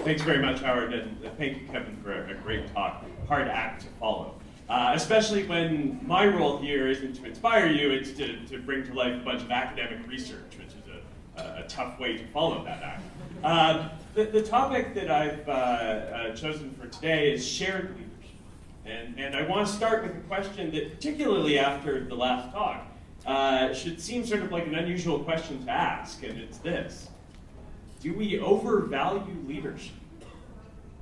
Thanks very much, Howard, and thank you, Kevin, for a great talk. Hard act to follow, especially when my role here isn't to inspire you, it's to bring to life a bunch of academic research, which is a tough way to follow that act. The topic that I've chosen for today is shared leadership. And I want to start with a question that, particularly after the last talk, should seem sort of like an unusual question to ask, and it's this. Do we overvalue leadership?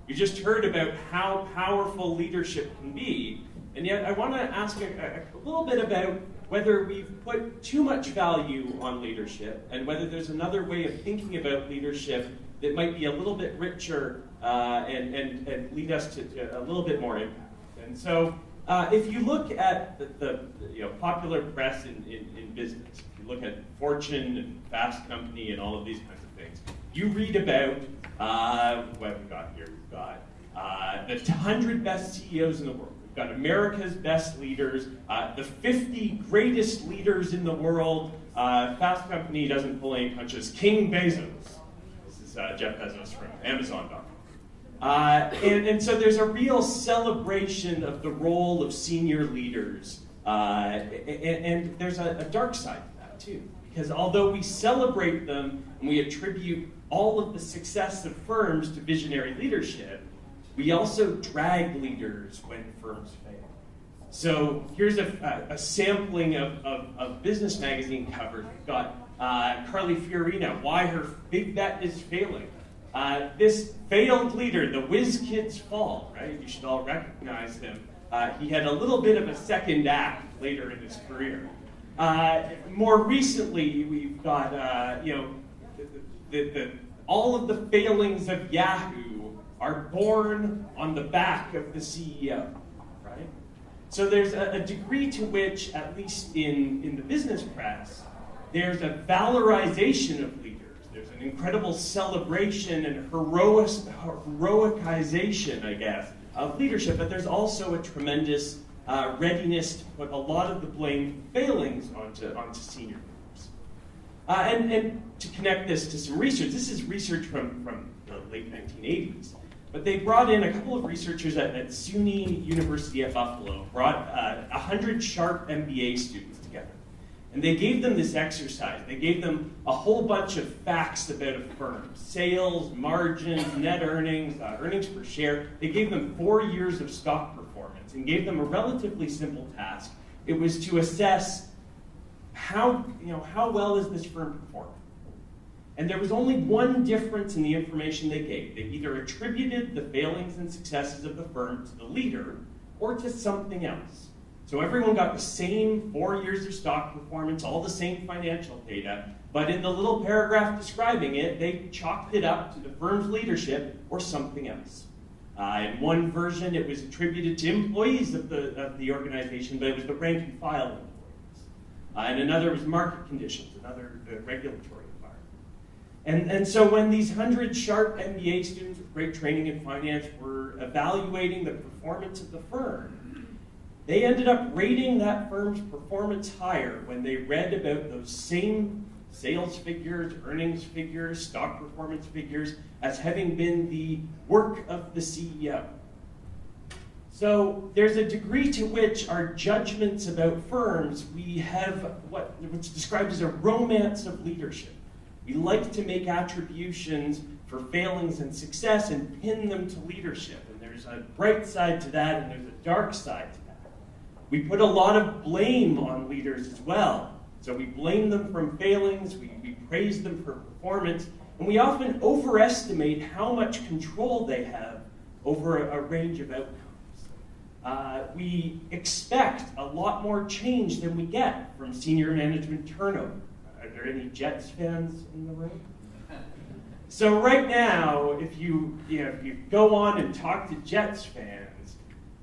We just heard about how powerful leadership can be, and yet I want to ask a little bit about whether we've put too much value on leadership and whether there's another way of thinking about leadership that might be a little bit richer and lead us to a little bit more impact. And so if you look at the popular press in business, if you look at Fortune and Fast Company and all of these kinds of things, you read about what have we got here? We've got the 100 best CEOs in the world. We've got America's best leaders, the 50 greatest leaders in the world. Fast Company doesn't pull any punches. King Bezos. This is Jeff Bezos from Amazon.com. And so there's a real celebration of the role of senior leaders. And there's a dark side to that, too. Because although we celebrate them and we attribute all of the success of firms to visionary leadership, we also drag leaders when firms fail. So here's a sampling of Business Magazine covers. We've got Carly Fiorina, why her big bet is failing. This failed leader, the whiz kids fall, right? You should all recognize him. He had a little bit of a second act later in his career. More recently, we've got all of the failings of Yahoo are born on the back of the CEO, right? So there's a degree to which, at least in the business press, there's a valorization of leaders. There's an incredible celebration and heroicization, I guess, of leadership, but there's also a tremendous readiness to put a lot of the blame for failings onto senior leaders. And to connect this to some research, this is research from the late 1980s, but they brought in a couple of researchers at SUNY University at Buffalo, brought 100 sharp MBA students together. And they gave them this exercise. They gave them a whole bunch of facts about a firm, sales, margins, net earnings, earnings per share. They gave them 4 years of stock performance and gave them a relatively simple task. It was to assess how well is this firm performing. And there was only one difference in the information they gave. They either attributed the failings and successes of the firm to the leader or to something else. So everyone got the same 4 years of stock performance, all the same financial data, but in the little paragraph describing it, they chalked it up to the firm's leadership or something else. In one version, it was attributed to employees of the organization, but it was the rank and file employees. And another was market conditions, another regulatory environment. And so when these 100 sharp MBA students with great training in finance were evaluating the performance of the firm, they ended up rating that firm's performance higher when they read about those same sales figures, earnings figures, stock performance figures as having been the work of the CEO. So there's a degree to which our judgments about firms, we have what's described as a romance of leadership. We like to make attributions for failings and success and pin them to leadership. And there's a bright side to that and there's a dark side to that. We put a lot of blame on leaders as well. So we blame them from failings, we praise them for performance, and we often overestimate how much control they have over a range of outcomes. We expect a lot more change than we get from senior management turnover. Are there any Jets fans in the room? So right now, if you go on and talk to Jets fans,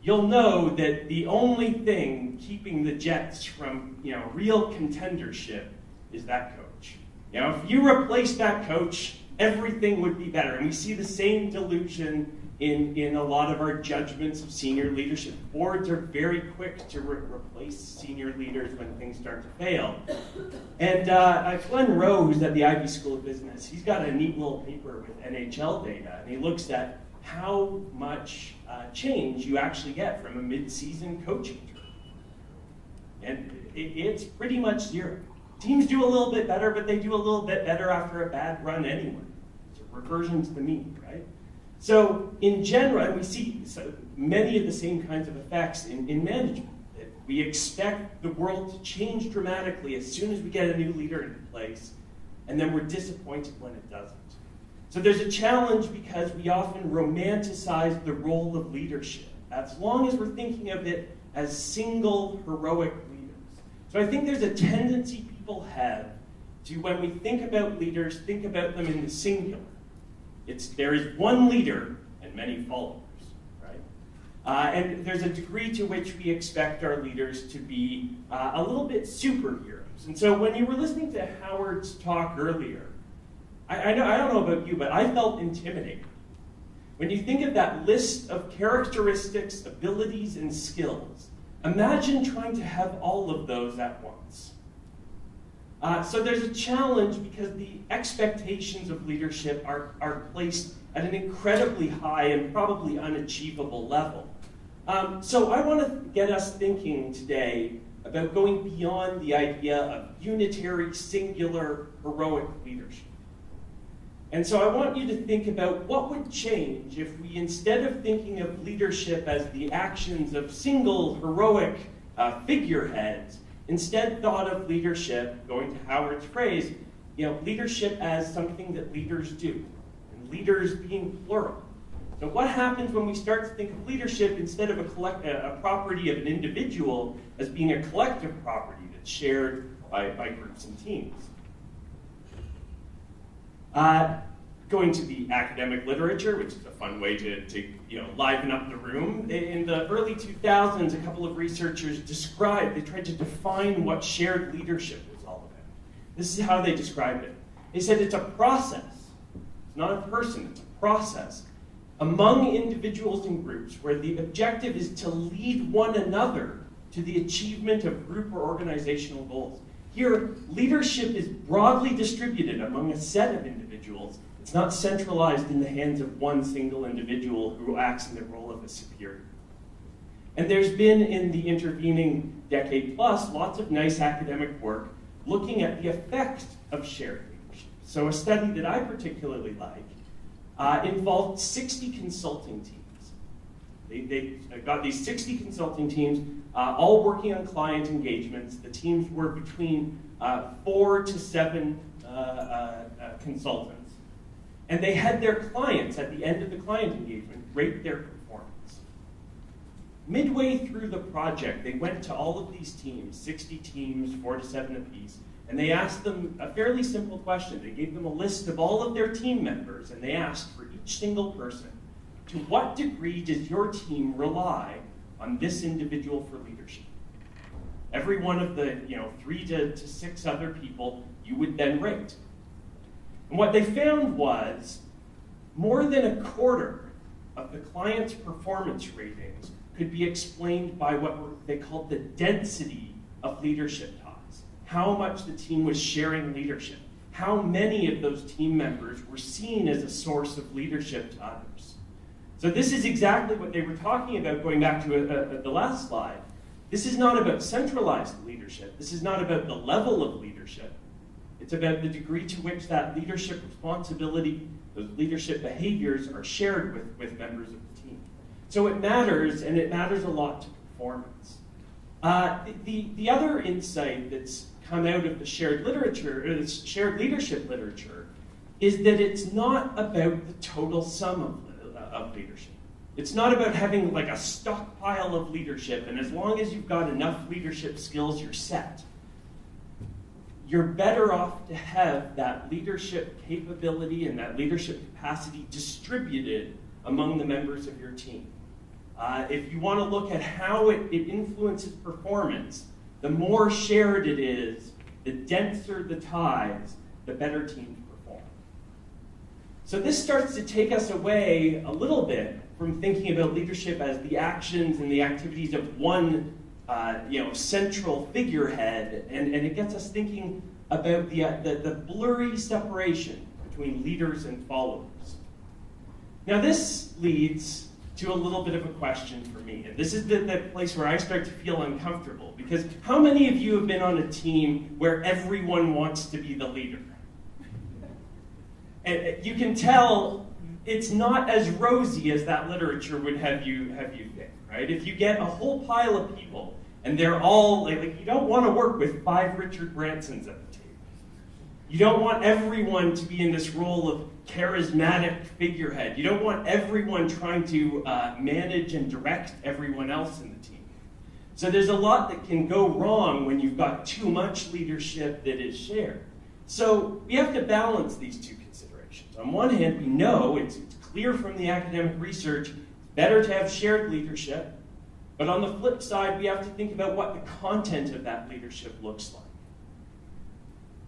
you'll know that the only thing keeping the Jets from real contendership is that coach. If you replace that coach, everything would be better. And we see the same delusion in a lot of our judgments of senior leadership. Boards are very quick to replace senior leaders when things start to fail. And Glenn Rowe, who's at the Ivey School of Business, he's got a neat little paper with NHL data, and he looks at how much change you actually get from a mid-season coaching term. And it's pretty much zero. Teams do a little bit better, but they do a little bit better after a bad run anyway. It's a reversion to the mean, right? So in general, we see many of the same kinds of effects in management. We expect the world to change dramatically as soon as we get a new leader in place, and then we're disappointed when it doesn't. So there's a challenge because we often romanticize the role of leadership, as long as we're thinking of it as single heroic leaders. So I think there's a tendency people have to, when we think about leaders, think about them in the singular. There is one leader and many followers, right? And there's a degree to which we expect our leaders to be a little bit superheroes. And so when you were listening to Howard's talk earlier, I don't know about you, but I felt intimidated. When you think of that list of characteristics, abilities, and skills, imagine trying to have all of those at once. So there's a challenge because the expectations of leadership are placed at an incredibly high and probably unachievable level. So I want to get us thinking today about going beyond the idea of unitary, singular, heroic leadership. And so I want you to think about what would change if we, instead of thinking of leadership as the actions of single, heroic figureheads, instead thought of leadership, going to Howard's phrase, leadership as something that leaders do, and leaders being plural. So what happens when we start to think of leadership instead of a property of an individual as being a collective property that's shared by groups and teams? Going to the academic literature, which is a fun way to liven up the room. In the early 2000s, a couple of researchers they tried to define what shared leadership was all about. This is how they described it. They said it's a process. It's not a person, it's a process among individuals and groups where the objective is to lead one another to the achievement of group or organizational goals. Here, leadership is broadly distributed among a set of individuals. It's not centralized in the hands of one single individual who acts in the role of a superior. And there's been, in the intervening decade plus, lots of nice academic work looking at the effect of shared leadership. So a study that I particularly like involved 60 consulting teams. They got these 60 consulting teams, all working on client engagements. The teams were between 4 to 7 consultants. And they had their clients, at the end of the client engagement, rate their performance. Midway through the project, they went to all of these teams, 60 teams, 4 to 7 apiece, and they asked them a fairly simple question. They gave them a list of all of their team members, and they asked for each single person, to what degree does your team rely on this individual for leadership? Every one of the 3 to 6 other people you would then rate. And what they found was more than a quarter of the client's performance ratings could be explained by what they called the density of leadership ties. How much the team was sharing leadership. How many of those team members were seen as a source of leadership to others. So this is exactly what they were talking about, going back to the last slide. This is not about centralized leadership. This is not about the level of leadership. It's about the degree to which that leadership responsibility, those leadership behaviors are shared with members of the team. So it matters, and it matters a lot to performance. The other insight that's come out of the shared literature, or the shared leadership literature, is that it's not about the total sum of leadership. It's not about having like a stockpile of leadership, and as long as you've got enough leadership skills, you're set. You're better off to have that leadership capability and that leadership capacity distributed among the members of your team. If you want to look at how it influences performance, the more shared it is, the denser the ties, the better teams perform. So this starts to take us away a little bit from thinking about leadership as the actions and the activities of one central figurehead, and it gets us thinking about the blurry separation between leaders and followers. Now this leads to a little bit of a question for me, and this is the place where I start to feel uncomfortable, because how many of you have been on a team where everyone wants to be the leader? And you can tell it's not as rosy as that literature would have you think, right? If you get a whole pile of people and they're all, you don't want to work with 5 Richard Bransons at the table. You don't want everyone to be in this role of charismatic figurehead. You don't want everyone trying to manage and direct everyone else in the team. So there's a lot that can go wrong when you've got too much leadership that is shared. So we have to balance these two considerations. On one hand, we know it's clear from the academic research, it's better to have shared leadership. But on the flip side, we have to think about what the content of that leadership looks like.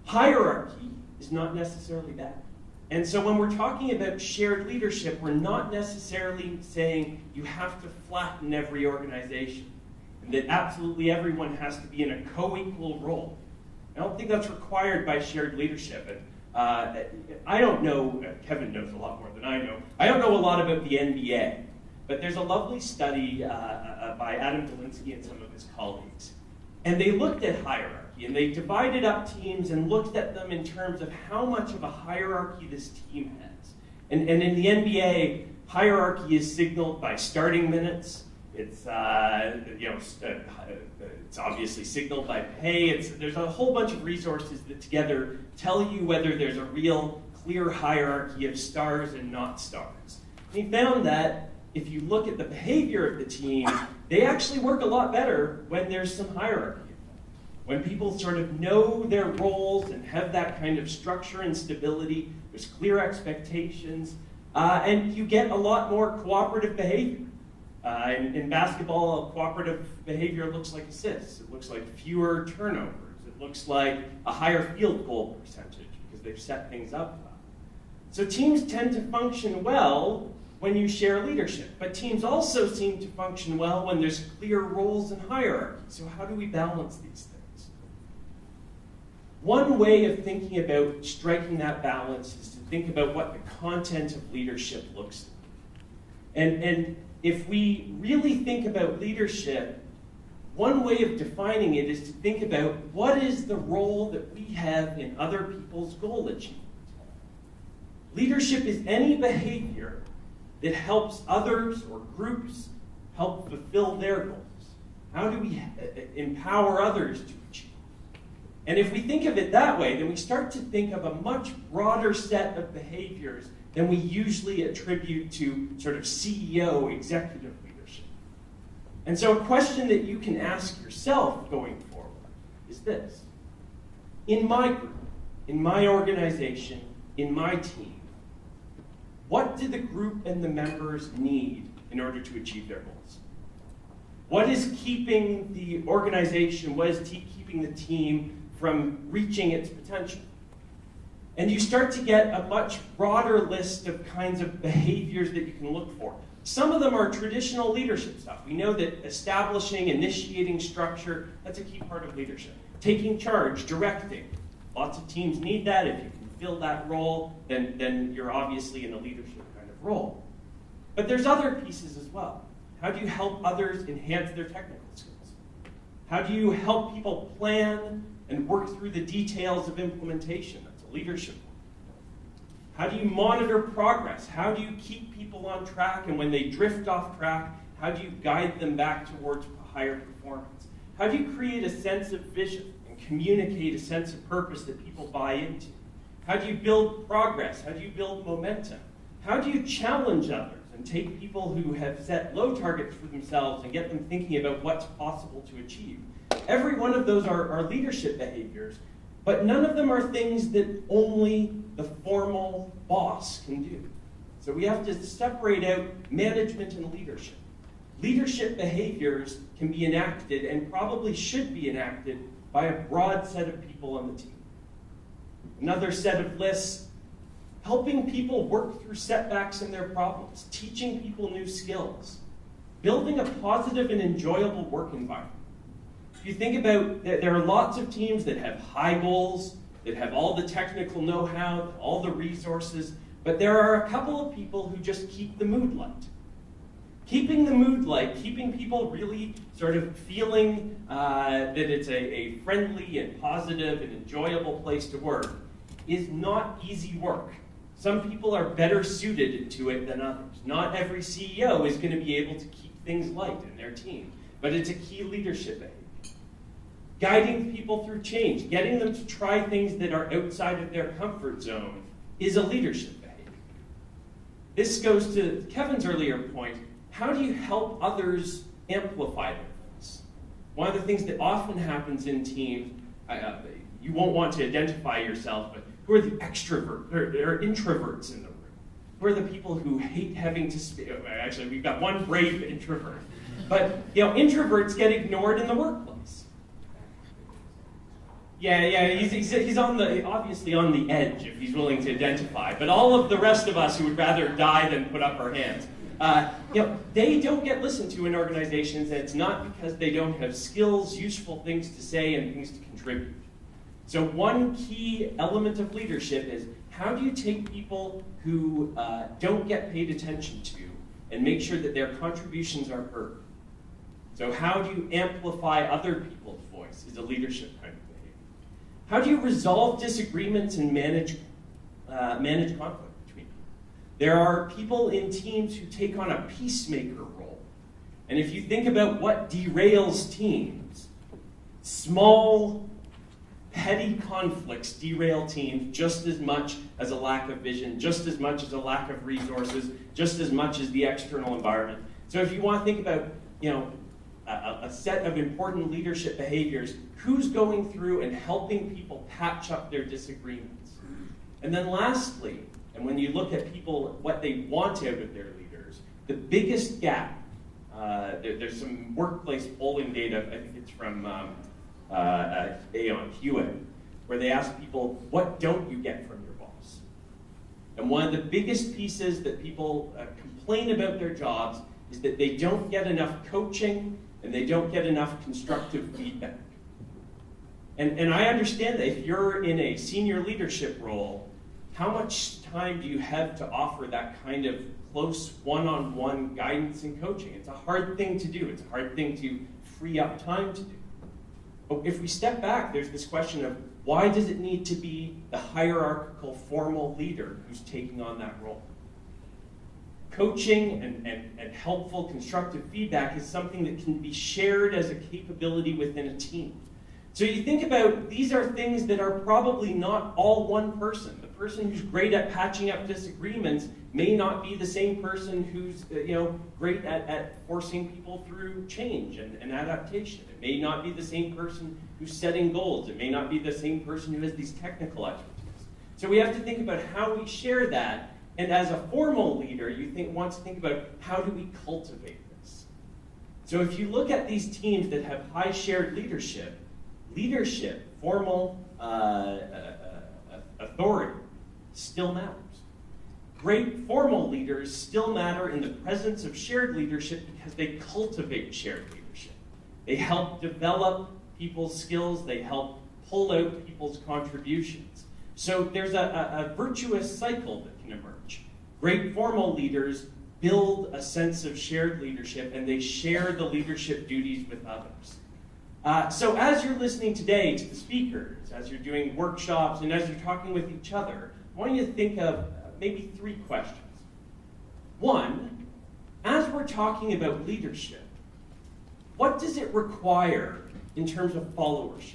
Hierarchy is not necessarily bad. And so when we're talking about shared leadership, we're not necessarily saying you have to flatten every organization and that absolutely everyone has to be in a co-equal role. I don't think that's required by shared leadership. And I don't know, Kevin knows a lot more than I know. I don't know a lot about the NBA, but there's a lovely study by Adam Dolinsky and some of his colleagues. And they looked at hierarchy, and they divided up teams and looked at them in terms of how much of a hierarchy this team has. And in the NBA, hierarchy is signaled by starting minutes. It's obviously signaled by pay. There's a whole bunch of resources that together tell you whether there's a real clear hierarchy of stars and not stars. And he found that if you look at the behavior of the team, they actually work a lot better when there's some hierarchy. When people sort of know their roles and have that kind of structure and stability, there's clear expectations, and you get a lot more cooperative behavior. In basketball, cooperative behavior looks like assists. It looks like fewer turnovers. It looks like a higher field goal percentage because they've set things up well. So teams tend to function well when you share leadership, but teams also seem to function well when there's clear roles and hierarchy. So how do we balance these things? One way of thinking about striking that balance is to think about what the content of leadership looks like. And if we really think about leadership, one way of defining it is to think about what is the role that we have in other people's goal achievement. Leadership is any behavior that helps others or groups help fulfill their goals. How do we empower others to achieve? And if we think of it that way, then we start to think of a much broader set of behaviors than we usually attribute to sort of CEO executive leadership. And so a question that you can ask yourself going forward is this. In my group, in my organization, in my team, what do the group and the members need in order to achieve their goals? What is keeping the organization, what is keeping the team from reaching its potential? And you start to get a much broader list of kinds of behaviors that you can look for. Some of them are traditional leadership stuff. We know that establishing, initiating structure, that's a key part of leadership. Taking charge, directing. Lots of teams need that. If you can fill that role, then you're obviously in a leadership kind of role. But there's other pieces as well. How do you help others enhance their technical skills? How do you help people plan and work through the details of implementation? That's a leadership. How do you monitor progress? How do you keep people on track? And when they drift off track, how do you guide them back towards higher performance? How do you create a sense of vision and communicate a sense of purpose that people buy into? How do you build progress? How do you build momentum? How do you challenge others and take people who have set low targets for themselves and get them thinking about what's possible to achieve? Every one of those are leadership behaviors, but none of them are things that only the formal boss can do. So we have to separate out management and leadership. Leadership behaviors can be enacted and probably should be enacted by a broad set of people on the team. Another set of lists, helping people work through setbacks and their problems, teaching people new skills, building a positive and enjoyable work environment. If you think about, there are lots of teams that have high goals, that have all the technical know-how, all the resources, but there are a couple of people who just keep the mood light. Keeping the mood light, keeping people really sort of feeling that it's a friendly and positive and enjoyable place to work is not easy work. Some people are better suited to it than others. Not every CEO is going to be able to keep things light in their team, but it's a key leadership behavior. Guiding people through change, getting them to try things that are outside of their comfort zone is a leadership behavior. This goes to Kevin's earlier point. How do you help others amplify their voice? One of the things that often happens in teams, you won't want to identify yourself, but who are the extroverts or introverts in the room? Who are the people who hate having to speak? Actually, we've got one brave introvert. But introverts get ignored in the workplace. Yeah, he's obviously on the edge if he's willing to identify. But all of the rest of us who would rather die than put up our hands, they don't get listened to in organizations, and it's not because they don't have skills, useful things to say, and things to contribute. So one key element of leadership is how do you take people who don't get paid attention to and make sure that their contributions are heard? So how do you amplify other people's voice is a leadership kind of behavior. How do you resolve disagreements and manage conflict between people? There are people in teams who take on a peacemaker role. And if you think about what derails teams, small, petty conflicts derail teams just as much as a lack of vision, just as much as a lack of resources, just as much as the external environment. So if you want to think about, a set of important leadership behaviors, who's going through and helping people patch up their disagreements? And then lastly, and when you look at people, what they want out of their leaders, the biggest gap, there's some workplace polling data, I think it's from Aon Hewitt, where they ask people, what don't you get from your boss? And one of the biggest pieces that people complain about their jobs is that they don't get enough coaching and they don't get enough constructive feedback. And I understand that if you're in a senior leadership role, how much time do you have to offer that kind of close one-on-one guidance and coaching? It's a hard thing to do. It's a hard thing to free up time to do. But if we step back, there's this question of why does it need to be the hierarchical, formal leader who's taking on that role? Coaching and helpful, constructive feedback is something that can be shared as a capability within a team. So you think about, these are things that are probably not all one person. The person who's great at patching up disagreements may not be the same person who's great at forcing people through change and adaptation. It may not be the same person who's setting goals. It may not be the same person who has these technical expertise. So we have to think about how we share that. And as a formal leader, want to think about how do we cultivate this. So if you look at these teams that have high shared leadership, formal authority, still matters. Great formal leaders still matter in the presence of shared leadership because they cultivate shared leadership. They help develop people's skills. They help pull out people's contributions. So there's a virtuous cycle that can emerge. Great formal leaders build a sense of shared leadership, and they share the leadership duties with others. So as you're listening today to the speakers, as you're doing workshops, and as you're talking with each other, I want you to think of maybe 3 questions. One, as we're talking about leadership, what does it require in terms of followership?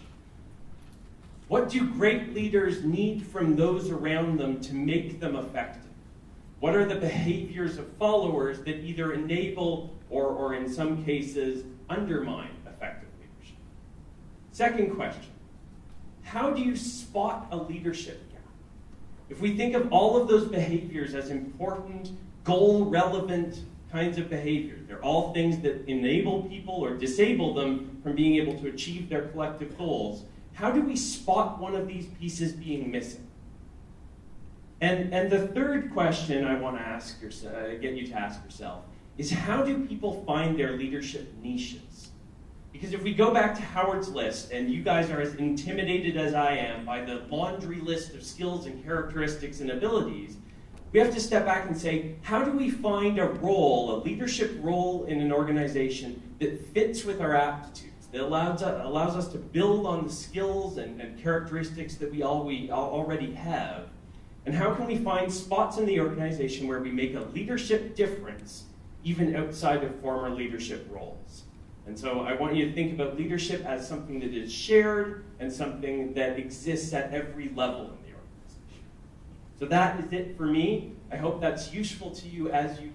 What do great leaders need from those around them to make them effective? What are the behaviors of followers that either enable or in some cases undermine effective leadership? Second question, how do you spot a leadership gap? If we think of all of those behaviors as important, goal-relevant kinds of behaviors, they're all things that enable people or disable them from being able to achieve their collective goals. How do we spot one of these pieces being missing? And the third question I want to ask yourself, get you to ask yourself, is how do people find their leadership niches? Because if we go back to Howard's list, and you guys are as intimidated as I am by the laundry list of skills and characteristics and abilities, we have to step back and say, how do we find a role, a leadership role in an organization that fits with our aptitudes, that allows us to build on the skills and characteristics that we already have? And how can we find spots in the organization where we make a leadership difference, even outside of former leadership roles? And so I want you to think about leadership as something that is shared and something that exists at every level in the organization. So that is it for me. I hope that's useful to you as you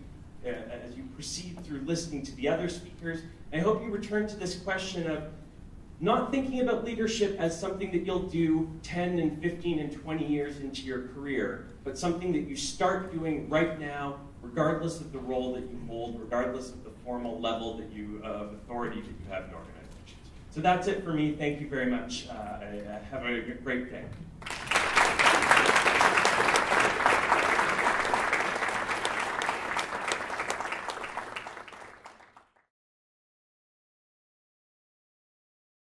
proceed through listening to the other speakers. I hope you return to this question of not thinking about leadership as something that you'll do 10 and 15 and 20 years into your career, but something that you start doing right now, regardless of the role that you hold, regardless of the formal level that of authority that you have in organizations. So that's it for me. Thank you very much. Have a great day.